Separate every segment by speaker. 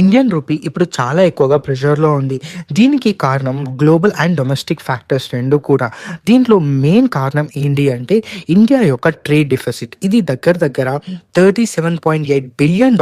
Speaker 1: Indian rupee ఇప్పుడు చాలా ఎక్కువగా ప్రెషర్‌లో ఉంది. దీనికి కారణం గ్లోబల్ అండ్ డొమెస్టిక్ ఫ్యాక్టర్స్ 2 కూడా. దీంట్లో మెయిన్ కారణం ఏంటి అంటే ఇండియా యొక్క ట్రేడ్ డెఫిసిట్. ఇది దగ్గర దగ్గర $37.8 బిలియన్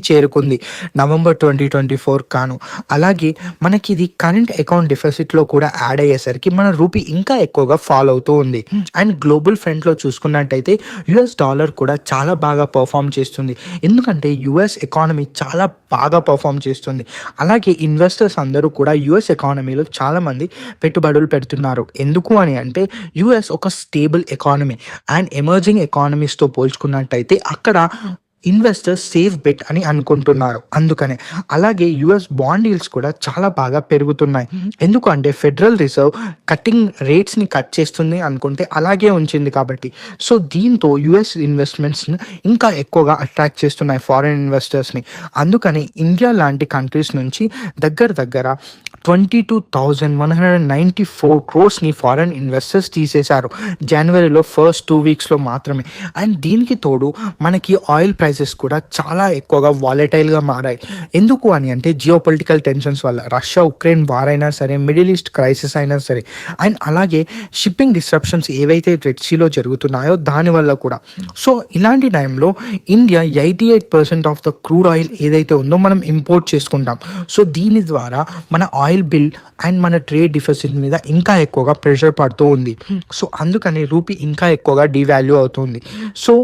Speaker 1: చేరుకుంది నవంబర్ 2024 కాను. అలాగే మనకి ఇది కరెంట్ అకౌంట్ డెఫిసిట్‌లో కూడా యాడ్ అయ్యేసరికి మన రూపీ ఇంకా ఎక్కువగా ఫాల్ అవుతూ ఉంది. అండ్ గ్లోబల్ ఫ్రంట్‌లో చూసుకున్నట్టయితే యూఎస్ డాలర్ కూడా చాలా బాగా పెర్ఫార్మ్ చేస్తుంది. ఎందుకంటే యూఎస్ ఎకానమీ చాలా బాగా పెర్ఫార్మ్ చేస్తుంది. అలాగే ఇన్వెస్టర్స్ అందరూ కూడా యూఎస్ ఎకానమీలో చాలామంది పెట్టుబడులు పెడుతున్నారు. ఎందుకు అని అంటే యూఎస్ ఒక స్టేబుల్ ఎకానమీ అండ్ ఎమర్జింగ్ ఎకానమీస్‌తో పోల్చుకున్నట్టయితే అక్కడ ఇన్వెస్టర్స్ సేఫ్ బెట్ అని అనుకుంటున్నారు. అందుకనే అలాగే యూఎస్ బాండ్ ఈల్డ్స్ కూడా చాలా బాగా పెరుగుతున్నాయి. ఎందుకు అంటే ఫెడరల్ రిజర్వ్ కట్టింగ్ రేట్స్‌ని కట్ చేస్తుంది అనుకుంటే అలాగే ఉంచింది కాబట్టి. సో దీంతో యూఎస్ ఇన్వెస్ట్మెంట్స్‌ని ఇంకా ఎక్కువగా అట్రాక్ట్ చేస్తున్నాయి ఫారిన్ ఇన్వెస్టర్స్‌ని. అందుకని ఇండియా లాంటి కంట్రీస్ నుంచి దగ్గర దగ్గర 22,194 క్రోర్స్‌ని ఫారిన్ ఇన్వెస్టర్స్ తీసేశారు జనవరిలో ఫస్ట్ 2 వీక్స్‌లో మాత్రమే. అండ్ దీనికి తోడు మనకి ఆయిల్ ప్రైసెస్ కూడా చాలా ఎక్కువగా వాలటైల్‌గా మారాయి. ఎందుకు అని అంటే జియోపొలిటికల్ టెన్షన్స్ వల్ల. రష్యా ఉక్రెయిన్ వార్ అయినా సరే, మిడిల్ ఈస్ట్ క్రైసిస్ అయినా సరే, అండ్ అలాగే షిప్పింగ్ డిస్రప్షన్స్ ఏవైతే రెడ్ సీలో జరుగుతున్నాయో దానివల్ల కూడా. సో ఇలాంటి టైంలో India 88% of the crude oil ఏదైతే ఉందో మనం ఇంపోర్ట్ చేసుకుంటాం. సో దీని ద్వారా మన ఆయిల్ బిల్ అండ్ మన ట్రేడ్ డిఫిసిట్ మీద ఇంకా ఎక్కువగా ప్రెషర్ పడుతూ ఉంది. సో అందుకని రూపీ ఇంకా ఎక్కువగా డీవాల్యూ అవుతుంది. సో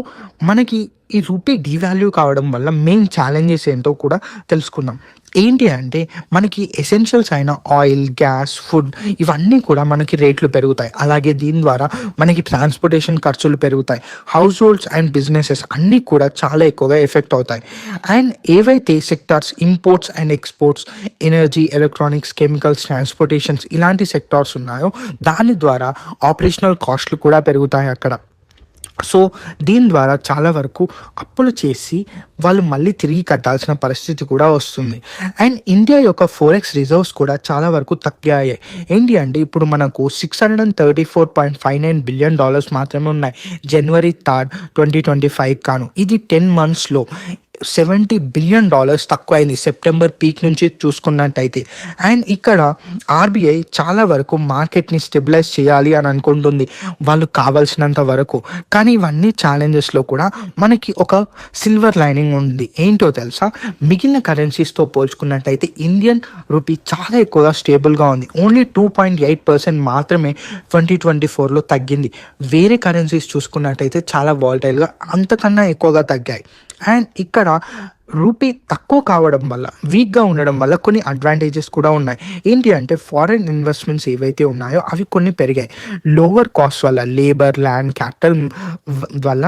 Speaker 1: మనకి ఈ రూపీ డీవాల్యూ కావడం వల్ల మెయిన్ ఛాలెంజెస్ ఏంటో కూడా తెలుసుకుందాం. ఏంటి అంటే మనకి ఎసెన్షియల్స్ అయిన ఆయిల్, గ్యాస్, ఫుడ్ ఇవన్నీ కూడా మనకి రేట్లు పెరుగుతాయి. అలాగే దీని ద్వారా మనకి ట్రాన్స్పోర్టేషన్ ఖర్చులు పెరుగుతాయి. హౌస్ హోల్డ్స్ అండ్ బిజినెసెస్ అన్నీ కూడా చాలా ఎక్కువగా ఎఫెక్ట్ అవుతాయి. అండ్ ఏవైతే sectors imports and exports, energy, electronics, chemicals, transportations ఇలాంటి సెక్టార్స్ ఉన్నాయో దాని ద్వారా ఆపరేషనల్ కాస్ట్లు కూడా పెరుగుతాయి అక్కడ. సో దీని ద్వారా చాలా వరకు అప్పులు చేసి వాళ్ళు మళ్ళీ తిరిగి కట్టాల్సిన పరిస్థితి కూడా వస్తుంది. అండ్ ఇండియా యొక్క ఫోరెక్స్ రిజర్వ్స్ కూడా చాలా వరకు తగ్గాయి. ఏంటి అంటే ఇప్పుడు మనకు $634.59 బిలియన్ మాత్రమే ఉన్నాయి జనవరి 3, 2025 కాను. ఇది 10 monthsలో $70 బిలియన్ తక్కువైంది సెప్టెంబర్ పీక్ నుంచి చూసుకున్నట్టయితే. అండ్ ఇక్కడ ఆర్బీఐ చాలా వరకు మార్కెట్ని స్టెబిలైజ్ చేయాలి అని అనుకుంటుంది వాళ్ళు కావాల్సినంత వరకు. కానీ ఇవన్నీ ఛాలెంజెస్లో కూడా మనకి ఒక సిల్వర్ లైనింగ్ ఉంది. ఏంటో తెలుసా, మిగిలిన కరెన్సీస్తో పోల్చుకున్నట్టయితే ఇండియన్ రూపీ చాలా ఎక్కువగా స్టేబుల్గా ఉంది. ఓన్లీ 2.8% మాత్రమే 2024లో తగ్గింది. వేరే కరెన్సీస్ చూసుకున్నట్టయితే చాలా వాలటైల్గా అంతకన్నా ఎక్కువగా తగ్గాయి. అండ్ ఇక్కడ రూపీ తక్కువ కావడం వల్ల, వీక్గా ఉండడం వల్ల కొన్ని అడ్వాంటేజెస్ కూడా ఉన్నాయి. ఏంటి అంటే ఫారిన్ ఇన్వెస్ట్మెంట్స్ ఏవైతే ఉన్నాయో అవి కొన్ని పెరిగాయి. లోవర్ కాస్ట్ వల్ల, లేబర్, ల్యాండ్, క్యాపిటల్ వల్ల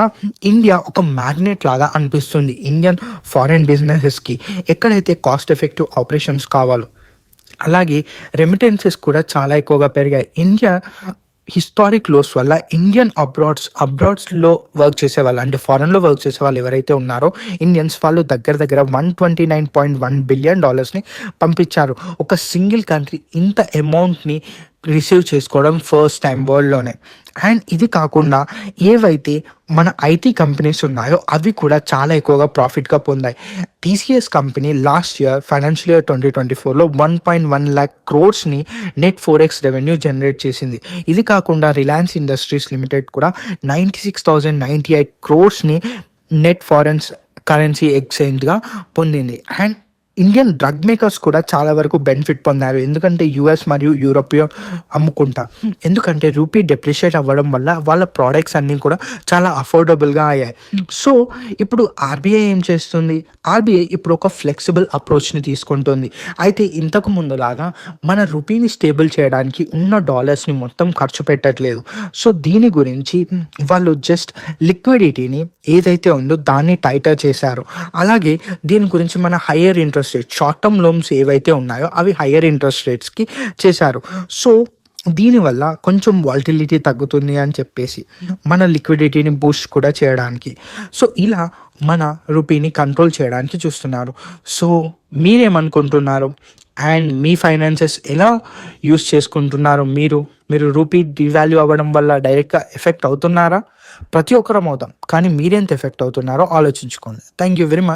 Speaker 1: ఇండియా ఒక మ్యాగ్నెట్ లాగా అనిపిస్తుంది ఇండియన్ ఫారిన్ బిజినెసెస్కి. ఎక్కడైతే కాస్ట్ ఎఫెక్టివ్ ఆపరేషన్స్ కావాలో. అలాగే రెమిటెన్సెస్ కూడా చాలా ఎక్కువగా పెరిగాయి. ఇండియా హిస్టారిక్ లోస్ వల్ల ఇండియన్ అబ్రాడ్స్లో వర్క్ చేసేవాళ్ళు, అంటే ఫారెన్లో వర్క్ చేసే వాళ్ళు ఎవరైతే ఉన్నారో ఇండియన్స్, వాళ్ళు దగ్గర దగ్గర $129.1 బిలియన్ పంపించారు. ఒక సింగిల్ కంట్రీ ఇంత అమౌంట్ని రిసీవ్ చేసుకోవడం ఫస్ట్ టైం వరల్డ్లోనే. అండ్ ఇది కాకుండా ఏవైతే మన ఐటీ కంపెనీస్ ఉన్నాయో అవి కూడా చాలా ఎక్కువగా ప్రాఫిట్గా పొందాయి. TCS company last year financial year 2024లో 1.1 lakh క్రోర్స్ని నెట్ ఫోరెక్స్ రెవెన్యూ జనరేట్ చేసింది. ఇది కాకుండా రిలయన్స్ ఇండస్ట్రీస్ లిమిటెడ్ కూడా 96,098 క్రోర్స్ని నెట్ ఫారెన్ కరెన్సీ ఎక్స్చేంజ్గా పొందింది. అండ్ ఇండియన్ డ్రగ్ మేకర్స్ కూడా చాలా వరకు బెనిఫిట్ పొందారు. ఎందుకంటే యూఎస్ మరియు యూరోపియన్ అమ్ముకుంటా. ఎందుకంటే రూపీ డెప్రిషియేట్ అవ్వడం వల్ల వాళ్ళ ప్రోడక్ట్స్ అన్నీ కూడా చాలా అఫోర్డబుల్గా అయ్యాయి. సో ఇప్పుడు ఆర్బీఐ ఏం చేస్తుంది, ఆర్బీఐ ఇప్పుడు ఒక ఫ్లెక్సిబుల్ అప్రోచ్ని తీసుకుంటుంది. అయితే ఇంతకు ముందులాగా మన రూపీని స్టేబుల్ చేయడానికి ఉన్న డాలర్స్ని మొత్తం ఖర్చు పెట్టట్లేదు. సో దీని గురించి వాళ్ళు జస్ట్ లిక్విడిటీని ఏదైతే ఉందో దాన్ని టైటర్ చేశారు. అలాగే దీని గురించి మన higher interest rate, short term loans ఏవైతే ఉన్నాయో అవి హయ్యర్ ఇంట్రెస్ట్ రేట్స్కి చేశారు. సో దీనివల్ల కొంచెం వాలటిలిటీ తగ్గుతుంది అని చెప్పేసి మన లిక్విడిటీని బూస్ట్ కూడా చేయడానికి. సో ఇలా మన రూపీని కంట్రోల్ చేయడానికి చూస్తున్నారు. సో మీరేమనుకుంటున్నారు అండ్ మీ ఫైనాన్సెస్ ఎలా యూస్ చేసుకుంటున్నారు? మీరు రూపీ డివాల్యూ అవ్వడం వల్ల డైరెక్ట్గా ఎఫెక్ట్ అవుతున్నారా? ప్రతి ఒక్కరం అవుతాం, కానీ మీరెంత ఎఫెక్ట్ అవుతున్నారో ఆలోచించుకోండి. Thank you very much.